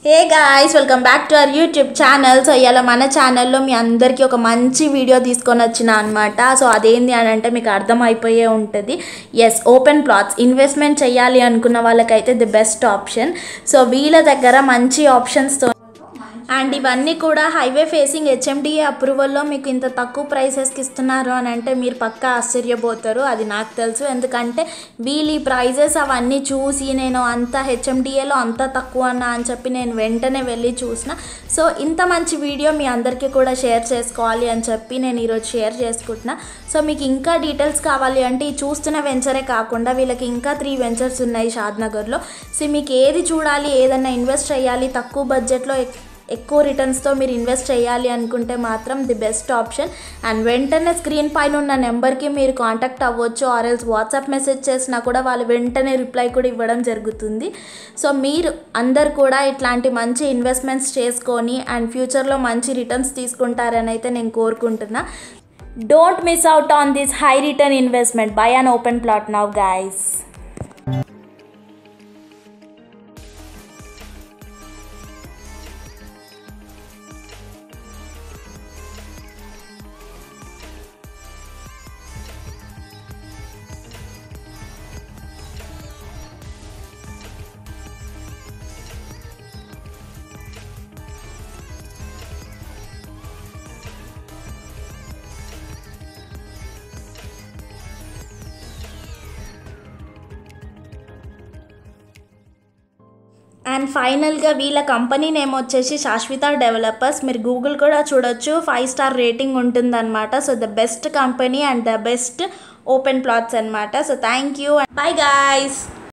Hey guys, welcome back to our YouTube channel. So ఇలా మన ఛానల్లో మీ అందరికీ ఒక మంచి వీడియో తీసుకొని వచ్చిన అనమాట. సో అదేంటి అని అంటే మీకు అర్థమైపోయే ఉంటుంది. ఎస్, ఓపెన్ ప్లాట్స్ ఇన్వెస్ట్మెంట్ చేయాలి అనుకున్న వాళ్ళకైతే ది బెస్ట్ ఆప్షన్. సో వీళ్ళ దగ్గర మంచి ఆప్షన్స్తో అండ్ ఇవన్నీ కూడా హైవే ఫేసింగ్ హెచ్ఎండిఏ అప్రూవల్లో మీకు ఇంత తక్కువ ప్రైసెస్కి ఇస్తున్నారు అని అంటే మీరు పక్కా ఆశ్చర్యపోతారు. అది నాకు తెలుసు, ఎందుకంటే వీళ్ళు ఈ ప్రైజెస్ అవన్నీ చూసి నేను అంత హెచ్ఎండిఏలో అంత తక్కువ అన్నా అని చెప్పి నేను వెంటనే వెళ్ళి చూసిన. సో ఇంత మంచి వీడియో మీ అందరికీ కూడా షేర్ చేసుకోవాలి అని చెప్పి నేను ఈరోజు షేర్ చేసుకుంటున్నా. సో మీకు ఇంకా డీటెయిల్స్ కావాలి అంటే ఈ చూస్తున్న వెంచరే కాకుండా వీళ్ళకి ఇంకా 3 వెంచర్స్ ఉన్నాయి షాద్నగర్లో. సో మీకు ఏది చూడాలి, ఏదన్నా ఇన్వెస్ట్ చేయాలి, తక్కువ బడ్జెట్లో ఎక్కువ రిటర్న్స్తో మీరు ఇన్వెస్ట్ చేయాలి అనుకుంటే మాత్రం ది బెస్ట్ ఆప్షన్. అండ్ వెంటనే స్క్రీన్ పైన ఉన్న నెంబర్కి మీరు కాంటాక్ట్ అవ్వచ్చు, ఆర్ఎల్స్ వాట్సాప్ మెసేజ్ చేసినా కూడా వాళ్ళు వెంటనే రిప్లై కూడా ఇవ్వడం జరుగుతుంది. సో మీరు అందరు కూడా ఇట్లాంటి మంచి ఇన్వెస్ట్మెంట్స్ చేసుకొని అండ్ ఫ్యూచర్లో మంచి రిటర్న్స్ తీసుకుంటారని అయితే నేను కోరుకుంటున్నా. Don't miss out on this high return investment. By an open plot now guys. And ఫైనల్గా వీళ్ళ కంపెనీ నేమ్ వచ్చేసి శాశ్వత డెవలపర్స్. మీరు గూగుల్ కూడా చూడొచ్చు, 5 స్టార్ రేటింగ్ ఉంటుందన్నమాట. So the best company and the best open plots అనమాట. So thank you, bye guys.